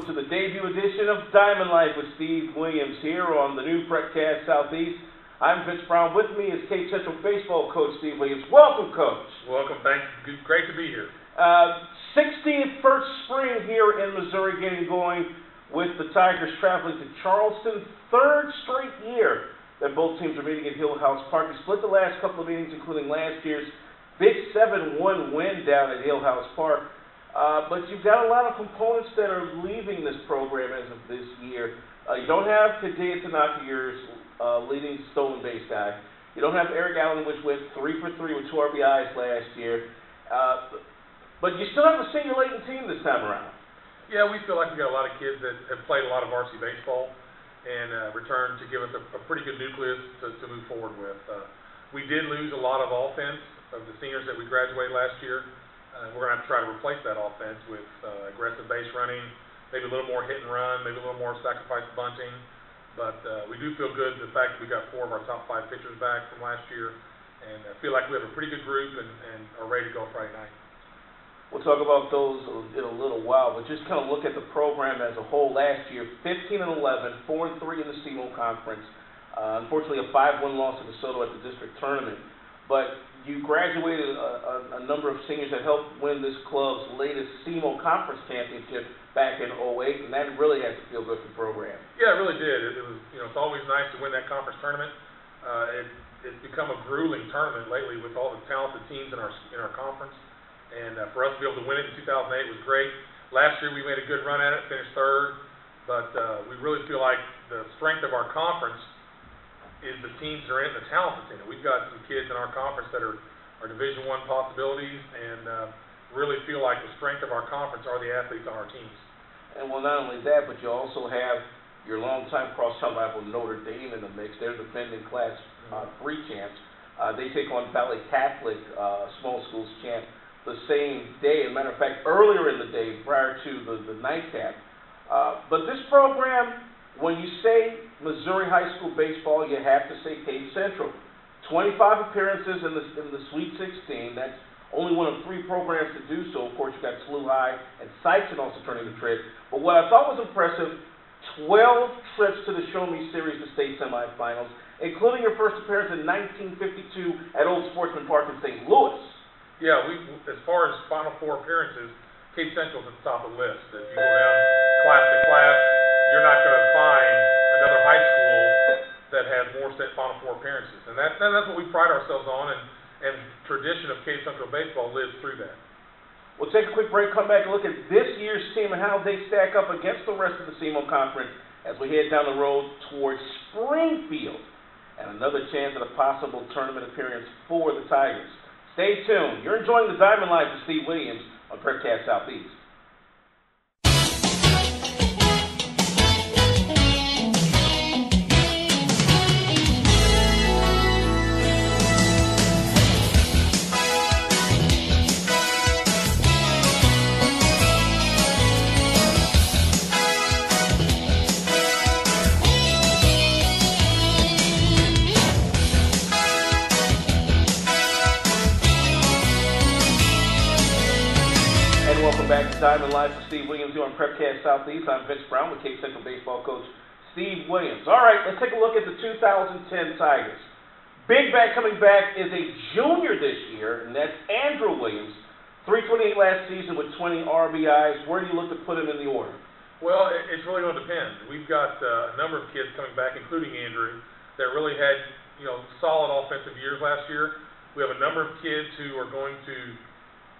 welcome to the debut edition of Diamond Life with Steve Williams here on the new Prepcast Southeast. I'm Vince Brown. With me is Cape Central baseball coach Steve Williams. Welcome, Coach. Welcome. Thanks. Great to be here. 16th first spring here in Missouri getting going with the Tigers traveling to Charleston. Third straight year that both teams are meeting at Hillhouse Park. We split the last couple of meetings, including last year's big 7-1 win down at Hillhouse Park. But you've got a lot of components that are leaving this program as of this year. You don't have Hideo Tanaka, your leading stolen base guy. You don't have Eric Allen, which went 3 for 3 with 2 RBIs last year. But you still have a singulating team this time around. Yeah, we feel like we got a lot of kids that have played a lot of varsity baseball and returned to give us a pretty good nucleus to move forward with. We did lose a lot of offense of the seniors that we graduated last year. We're going to have to try to replace that offense with aggressive base running, maybe a little more hit and run, maybe a little more sacrifice bunting. But we do feel good the fact that we got 4 of our top 5 pitchers back from last year, and I feel like we have a pretty good group and are ready to go Friday night. We'll talk about those in a little while, but just kind of look at the program as a whole. Last year, 15-11, 4-3 in the SEMO Conference. Unfortunately, a 5-1 loss to DeSoto at the district tournament. But you graduated a number of seniors that helped win this club's latest SEMO Conference championship back in 2008, and that really has to feel good for the program. Yeah, it really did. It was, it's always nice to win that conference tournament. It's become a grueling tournament lately with all the talented teams in our conference. And for us to be able to win it in 2008 was great. Last year we made a good run at it, finished 3rd, but we really feel like the strength of our conference is the teams that are in, the talent that's in it. We've got some kids in our conference that are Division I possibilities, and really feel like the strength of our conference are the athletes on our teams. And well, not only that, but you also have your longtime cross-town rival Notre Dame in the mix. They're defending Class 3 champs. They take on Valley Catholic small schools champ the same day. As a matter of fact, earlier in the day, prior to the nightcap. But this program, when you say Missouri high school baseball, you have to say Cape Central. 25 appearances in the Sweet 16. That's only one of 3 programs to do so. Of course, you've got SLU High and Sykeston also turning the trick. But what I thought was impressive, 12 trips to the Show Me Series, the state semifinals, including your first appearance in 1952 at Old Sportsman Park in St. Louis. Yeah, as far as Final Four appearances, Cape Central's at the top of the list. If you go down class to class, you're not going to find another high school that has more Final Four appearances. And that's what we pride ourselves on, and tradition of Cape Central baseball lives through that. We'll take a quick break, come back and look at this year's team and how they stack up against the rest of the SEMO Conference as we head down the road towards Springfield and another chance at a possible tournament appearance for the Tigers. Stay tuned. You're enjoying the Diamond Life with Steve Williams on Prepcast Southeast. Welcome back to Diamond Life with Steve Williams here on Prepcast Southeast. I'm Vince Brown with Cape Central baseball coach Steve Williams. All right, let's take a look at the 2010 Tigers. Big bat coming back is a junior this year, and that's Andrew Williams. 328 last season with 20 RBIs. Where do you look to put him in the order? Well, it's really going to depend. We've got a number of kids coming back, including Andrew, that really had solid offensive years last year. We have a number of kids who are going to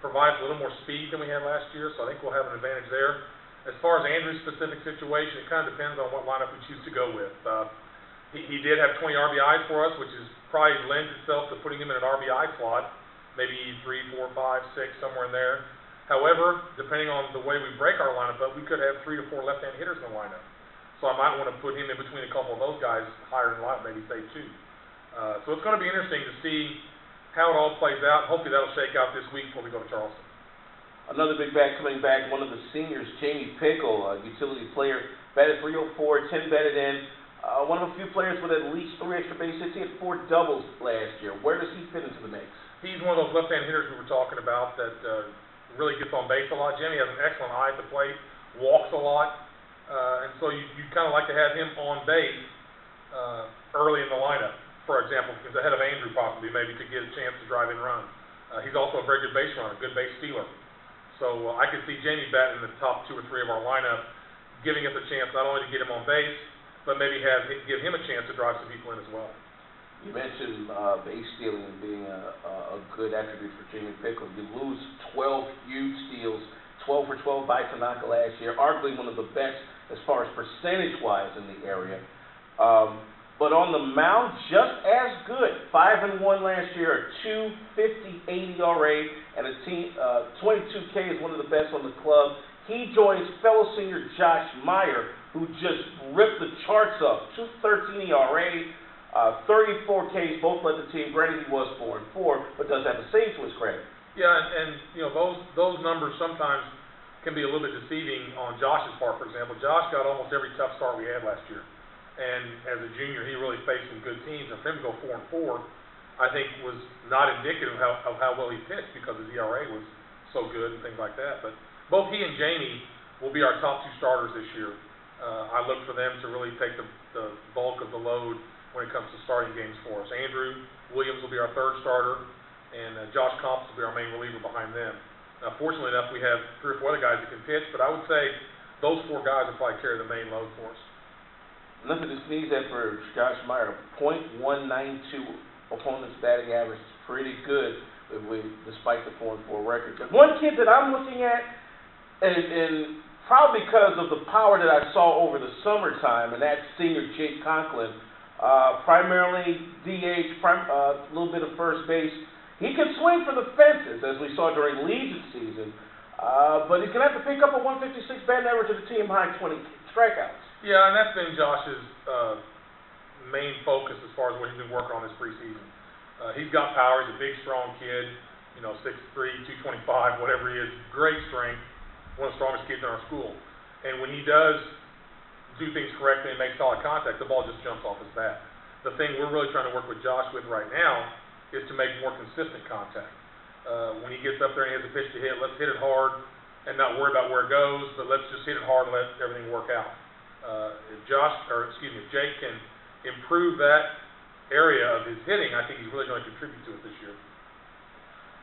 provide a little more speed than we had last year, so I think we'll have an advantage there. As far as Andrew's specific situation, it kind of depends on what lineup we choose to go with. He did have 20 RBIs for us, which is probably lends itself to putting him in an RBI slot, maybe 3, 4, 5, 6, somewhere in there. However, depending on the way we break our lineup up, we could have 3 to 4 left-hand hitters in the lineup. So I might want to put him in between a couple of those guys higher in the lineup, maybe say 2. So it's going to be interesting to see how it all plays out. Hopefully that'll shake out this week before we go to Charleston. Another big bat coming back, one of the seniors, Jamie Pickle, a utility player, batted .304, 10 batted in. One of a few players with at least 3 extra base hits. He had 4 doubles last year. Where does he fit into the mix? He's one of those left-hand hitters we were talking about that really gets on base a lot. Jimmy has an excellent eye at the plate, walks a lot, and so you'd kind of like to have him on base early in the lineup, for example, because ahead of Andrew possibly, maybe to get a chance to drive in runs. He's also a very good base runner, good base stealer. So I could see Jamie batting in the top 2 or 3 of our lineup, giving us a chance not only to get him on base, but maybe give him a chance to drive some people in as well. You mentioned base stealing being a good attribute for Jamie Pickle. You lose 12 huge steals, 12 for 12 by Tanaka last year, arguably one of the best as far as percentage-wise in the area. But on the mound, just as good. 5-1 last year, a 2.50 ERA, and a 22K is one of the best on the club. He joins fellow senior Josh Meyer, who just ripped the charts up. 2.13 ERA, 34 Ks, both led the team. Granted, he was 4-4, but does have a save to his credit. Yeah, and you know those numbers sometimes can be a little bit deceiving on Josh's part. For example, Josh got almost every tough start we had last year. And as a junior, he really faced some good teams. And for him to go 4-4, I think was not indicative of how well he pitched because his ERA was so good and things like that. But both he and Jamie will be our top 2 starters this year. I look for them to really take the bulk of the load when it comes to starting games for us. Andrew Williams will be our 3rd starter, and Josh Comps will be our main reliever behind them. Now, fortunately enough, we have 3 or 4 other guys that can pitch, but I would say those 4 guys will probably carry the main load for us. Nothing to sneeze at for Josh Meyer. .192 opponent's batting average is pretty good despite the 4-4 record. But one kid that I'm looking at, and probably because of the power that I saw over the summertime, and that's senior Jake Conklin, primarily DH, a little bit of first base. He can swing for the fences, as we saw during Legion season, but he's going to have to pick up a 156 batting average at a team high 20 strikeouts. Yeah, and that's been Josh's main focus as far as what he's been working on this preseason. He's got power. He's a big, strong kid, 6'3", 225, whatever he is. Great strength, one of the strongest kids in our school. And when he does do things correctly and make solid contact, the ball just jumps off his bat. The thing we're really trying to work with Josh with right now is to make more consistent contact. When he gets up there and he has a pitch to hit, let's hit it hard and not worry about where it goes, but let's just hit it hard and let everything work out. If Jake can improve that area of his hitting, I think he's really going to contribute to it this year.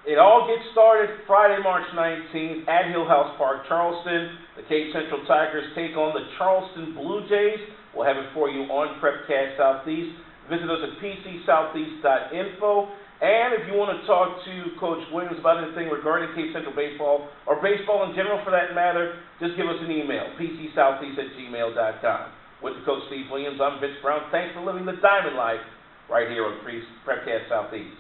It all gets started Friday, March 19th at Hillhouse Park, Charleston. The Cape Central Tigers take on the Charleston Blue Jays. We'll have it for you on PrepCast Southeast. Visit us at pcsoutheast.info. And if you want to talk to Coach Williams about anything regarding Cape Central baseball, or baseball in general for that matter, just give us an email, pcsoutheast@gmail.com. With the Coach Steve Williams, I'm Vince Brown. Thanks for living the Diamond Life right here on PrepCast Southeast.